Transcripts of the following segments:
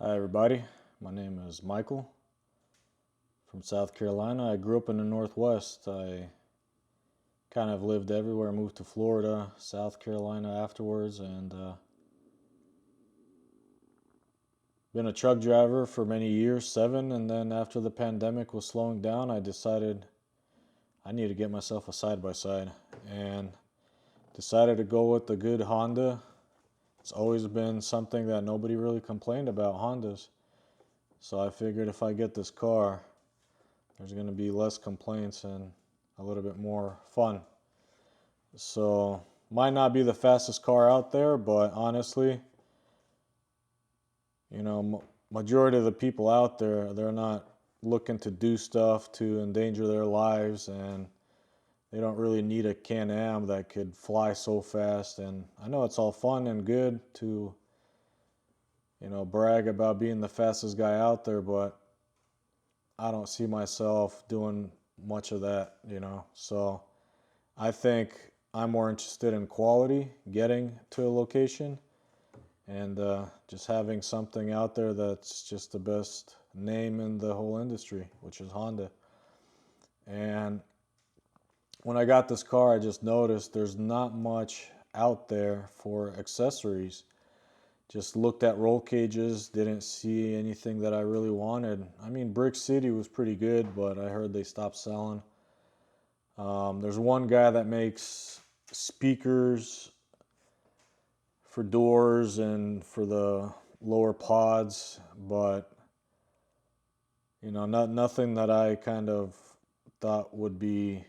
Hi everybody, my name is Michael from South Carolina. I grew up in the Northwest. I kind of lived everywhere, moved to Florida, South Carolina afterwards, and been a truck driver for many years, 7, and then after the pandemic was slowing down, I decided I need to get myself a side-by-side and decided to go with the good Honda. It's always been something that nobody really complained about, Hondas. So I figured if I get this car, there's going to be less complaints and a little bit more fun. So might not be the fastest car out there, but honestly, majority of the people out there, they're not looking to do stuff to endanger their lives, and they don't really need a Can-Am that could fly so fast. And I know it's all fun and good to brag about being the fastest guy out there, but I don't see myself doing much of that. So I think I'm more interested in quality, getting to a location, and just having something out there that's just the best name in the whole industry, which is Honda. And when I got this car, I just noticed there's not much out there for accessories. Just looked at roll cages, didn't see anything that I really wanted. I mean, Brick City was pretty good, but I heard they stopped selling. There's one guy that makes speakers for doors and for the lower pods, but nothing that I kind of thought would be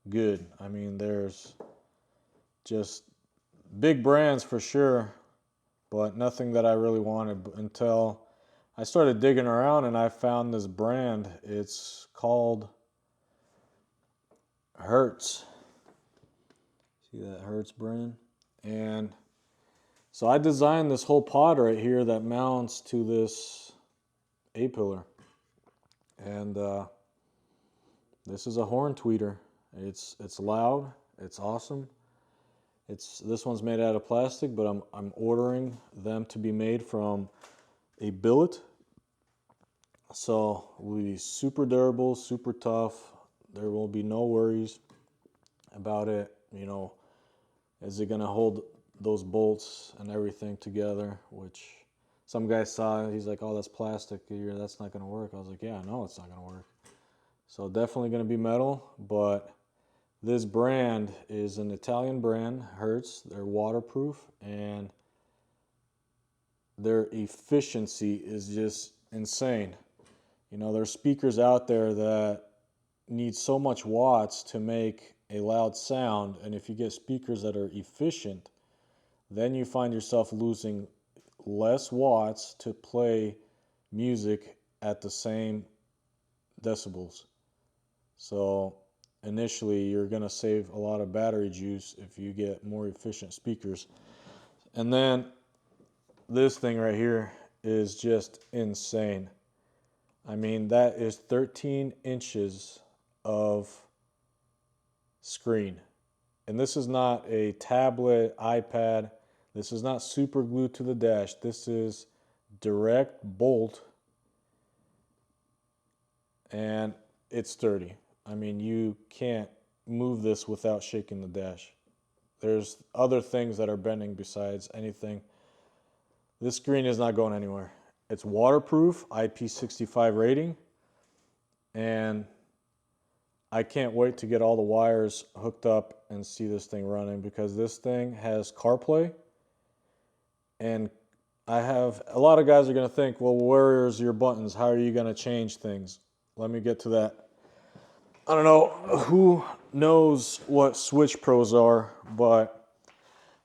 good. I mean, there's just big brands for sure, but nothing that I really wanted until I started digging around and I found this brand. It's called Hertz. See that Hertz brand? And so I designed this whole pod right here that mounts to this A-pillar. And this is a horn tweeter. It's loud. It's awesome. This one's made out of plastic, but I'm ordering them to be made from a billet. So it will be super durable, super tough. There will be no worries about it. Is it gonna hold those bolts and everything together? Which some guy saw, he's like, "Oh, that's plastic. That's not gonna work." I was like, "Yeah, I know it's not gonna work." So definitely gonna be metal, but this brand is an Italian brand, Hertz. They're waterproof, and their efficiency is just insane. There's speakers out there that need so much watts to make a loud sound, and if you get speakers that are efficient, then you find yourself losing less watts to play music at the same decibels. So initially you're going to save a lot of battery juice if you get more efficient speakers. And then this thing right here is just insane. I mean, that is 13 inches of screen. And this is not a tablet, iPad. This is not super glued to the dash. This is direct bolt, and it's sturdy. I mean, you can't move this without shaking the dash. There's other things that are bending besides anything. This screen is not going anywhere. It's waterproof, IP65 rating, and I can't wait to get all the wires hooked up and see this thing running, because this thing has CarPlay. And a lot of guys are going to think, well, where's your buttons? How are you going to change things? Let me get to that. I don't know who knows what switch pros are, but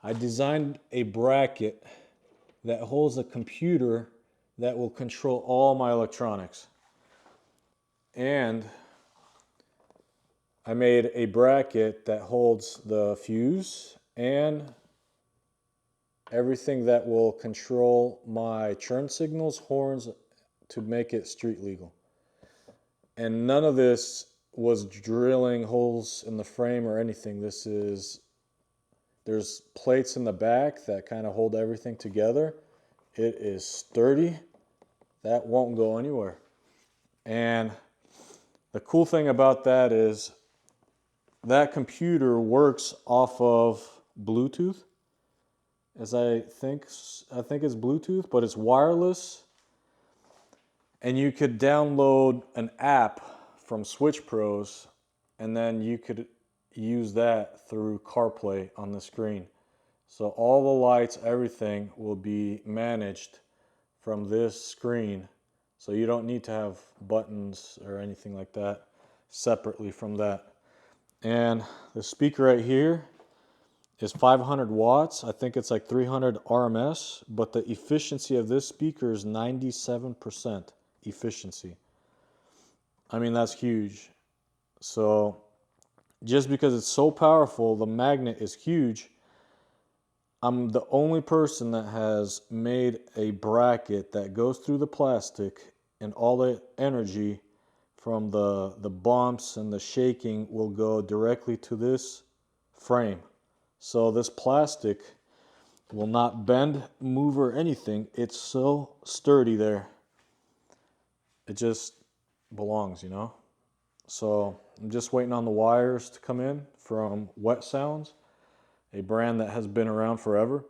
I designed a bracket that holds a computer that will control all my electronics. And I made a bracket that holds the fuse and everything that will control my turn signals, horns, to make it street legal. And none of this was drilling holes in the frame or anything. There's plates in the back that kind of hold everything together, It is sturdy. That won't go anywhere. And the cool thing about that is that computer works off of Bluetooth. As I think it's Bluetooth, but it's wireless. And you could download an app from Switch Pros, and then you could use that through CarPlay on the screen. So all the lights, everything will be managed from this screen. So you don't need to have buttons or anything like that separately from that. And the speaker right here is 500 watts. I think it's like 300 RMS, but the efficiency of this speaker is 97% efficiency. I mean, that's huge. So just because it's so powerful, the magnet is huge. I'm the only person that has made a bracket that goes through the plastic, and all the energy from the bumps and the shaking will go directly to this frame. So this plastic will not bend, move, or anything. It's so sturdy there. It just belongs, you know? So I'm just waiting on the wires to come in from Wet Sounds, a brand that has been around forever.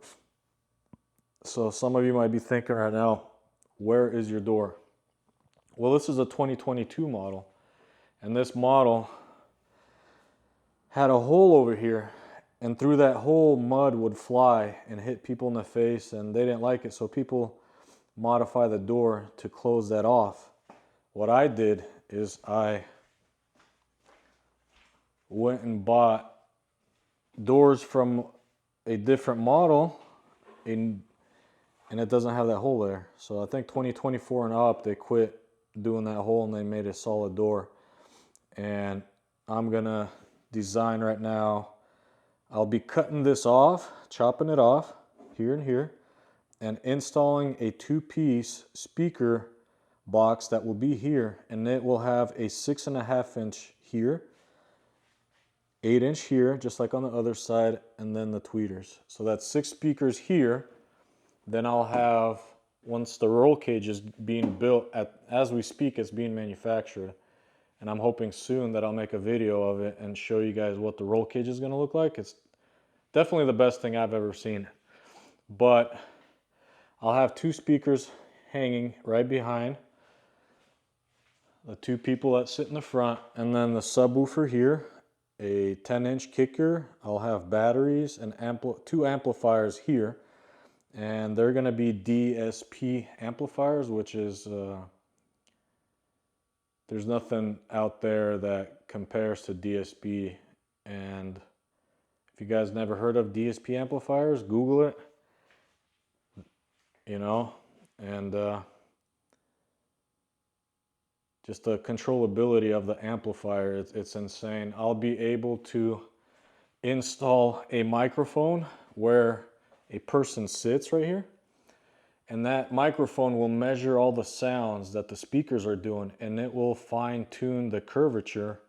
So some of you might be thinking right now, where is your door? Well, this is a 2022 model, and this model had a hole over here, and through that hole mud would fly and hit people in the face, and they didn't like it, so people modify the door to close that off. What I did is I went and bought doors from a different model, and it doesn't have that hole there. So I think 2024 and up, they quit doing that hole and they made a solid door. And I'm gonna design right now. I'll be cutting this off, chopping it off here and here, and installing a 2-piece speaker box that will be here, and it will have a 6.5 inch here, 8 inch here, just like on the other side, and then the tweeters. So that's 6 speakers here. Then I'll have, once the roll cage is being built, as we speak, it's being manufactured. And I'm hoping soon that I'll make a video of it and show you guys what the roll cage is gonna look like. It's definitely the best thing I've ever seen. But I'll have 2 speakers hanging right behind the 2 people that sit in the front, and then the subwoofer here, a 10-inch kicker. I'll have batteries and 2 amplifiers here, and they're going to be DSP amplifiers, which is there's nothing out there that compares to DSP. And if you guys never heard of DSP amplifiers, Google it, you know, and just the controllability of the amplifier, it's insane. I'll be able to install a microphone where a person sits right here, and that microphone will measure all the sounds that the speakers are doing, and it will fine tune the curvature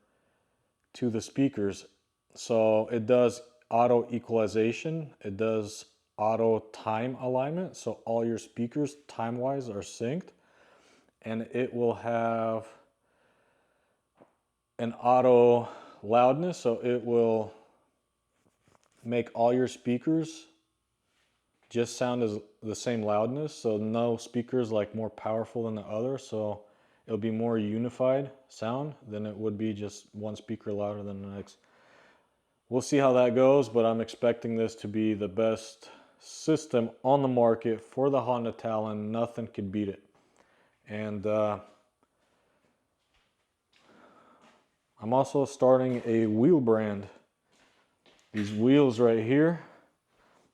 to the speakers. So it does auto equalization, it does auto time alignment, so all your speakers time wise are synced. And it will have an auto loudness, so it will make all your speakers just sound as the same loudness, so no speaker is like more powerful than the other, so it'll be more unified sound than it would be just one speaker louder than the next. We'll see how that goes, but I'm expecting this to be the best system on the market for the Honda Talon. Nothing could beat it. And I'm also starting a wheel brand. These wheels right here,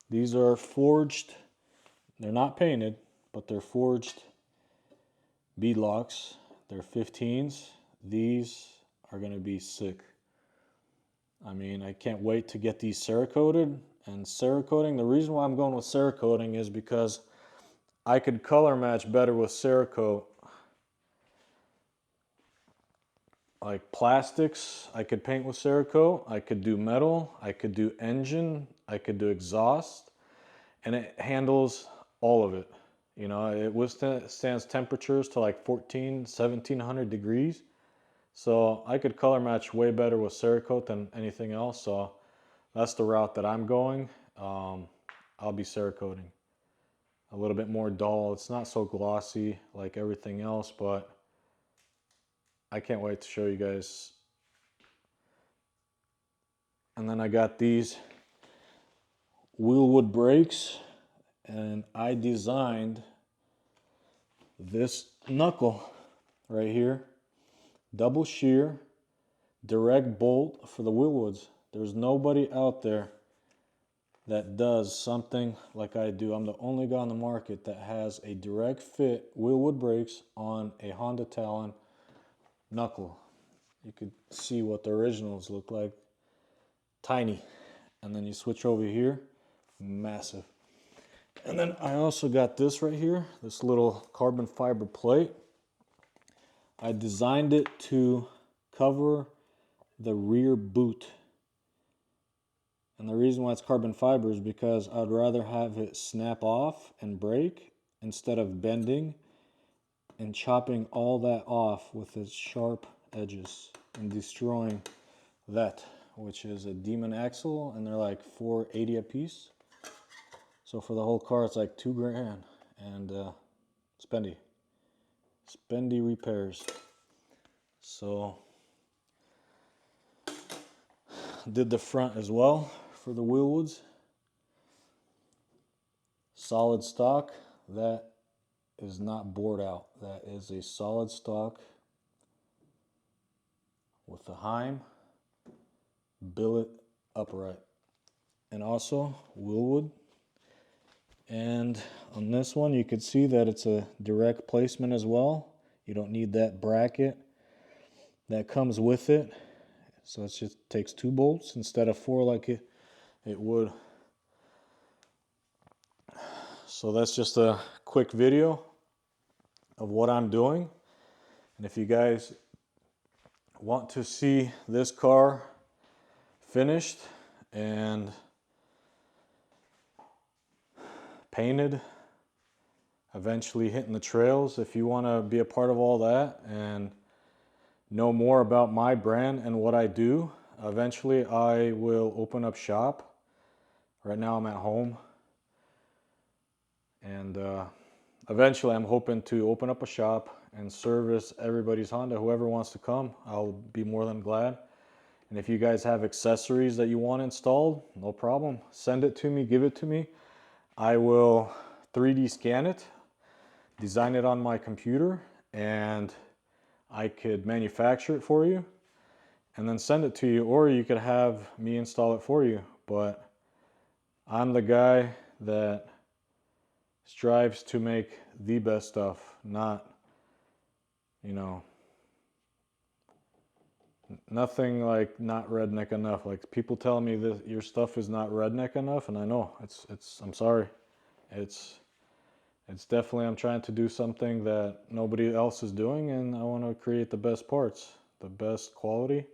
these are forged. They're not painted, but they're forged beadlocks. They're 15s. These are gonna be sick. I mean, I can't wait to get these Cerakoted. And Cerakoting, the reason why I'm going with Cerakoting is because I could color match better with Cerakote. Like plastics, I could paint with Cerakote. I could do metal. I could do engine. I could do exhaust. And it handles all of it. You know, it withstands temperatures to like 1700 degrees. So I could color match way better with Cerakote than anything else. So that's the route that I'm going. I'll be Cerakoting. A little bit more dull. It's not so glossy like everything else, but I can't wait to show you guys. And then I got these wheelwood brakes, and I designed this knuckle right here. Double shear, direct bolt for the wheelwoods. There's nobody out there that does something like I do. I'm the only guy on the market that has a direct fit wheelwood brakes on a Honda Talon knuckle. You could see what the originals look like. Tiny. And then you switch over here, massive. And then I also got this right here, this little carbon fiber plate. I designed it to cover the rear boot. And the reason why it's carbon fiber is because I'd rather have it snap off and break instead of bending and chopping all that off with its sharp edges and destroying that, which is a demon axle, and they're like $480 a piece. So for the whole car, it's like $2,000, and spendy repairs. So did the front as well for the wheelwoods. Solid stock. That is not bored out. That is a solid stock with the Heim billet upright, and also wheelwood. And on this one, you could see that it's a direct placement as well. You don't need that bracket that comes with it. So it just takes 2 bolts instead of 4 like it would. So that's just a quick video of what I'm doing. And if you guys want to see this car finished and painted, eventually hitting the trails, if you want to be a part of all that and know more about my brand and what I do, eventually I will open up shop. Right now I'm at home, and eventually I'm hoping to open up a shop and service everybody's Honda. Whoever wants to come, I'll be more than glad. And if you guys have accessories that you want installed, no problem. Send it to me, give it to me. I will 3D scan it, design it on my computer, and I could manufacture it for you and then send it to you, or you could have me install it for you. But I'm the guy that strives to make the best stuff, not, you know, nothing like not redneck enough. Like people tell me that your stuff is not redneck enough, and I know I'm sorry. It's definitely, I'm trying to do something that nobody else is doing, and I want to create the best parts, the best quality.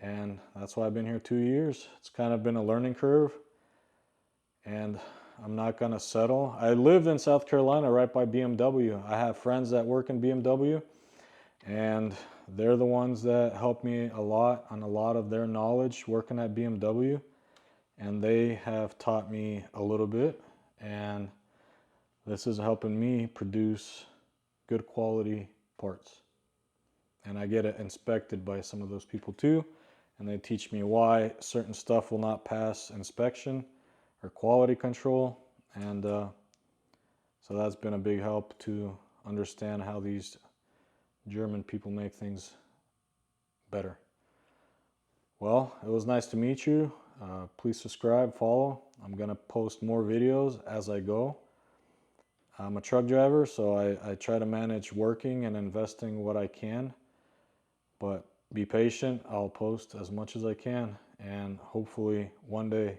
And that's why I've been here 2 years. It's kind of been a learning curve, and I'm not going to settle. I lived in South Carolina right by BMW. I have friends that work in BMW, and they're the ones that helped me a lot on a lot of their knowledge working at BMW, and they have taught me a little bit, and this is helping me produce good quality parts. And I get it inspected by some of those people too, and they teach me why certain stuff will not pass inspection or quality control. And so that's been a big help to understand how these German people make things better. Well, it was nice to meet you. Please subscribe, follow. I'm going to post more videos as I go. I'm a truck driver, so I try to manage working and investing what I can. But be patient. I'll post as much as I can, and hopefully one day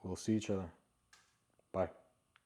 we'll see each other. Bye.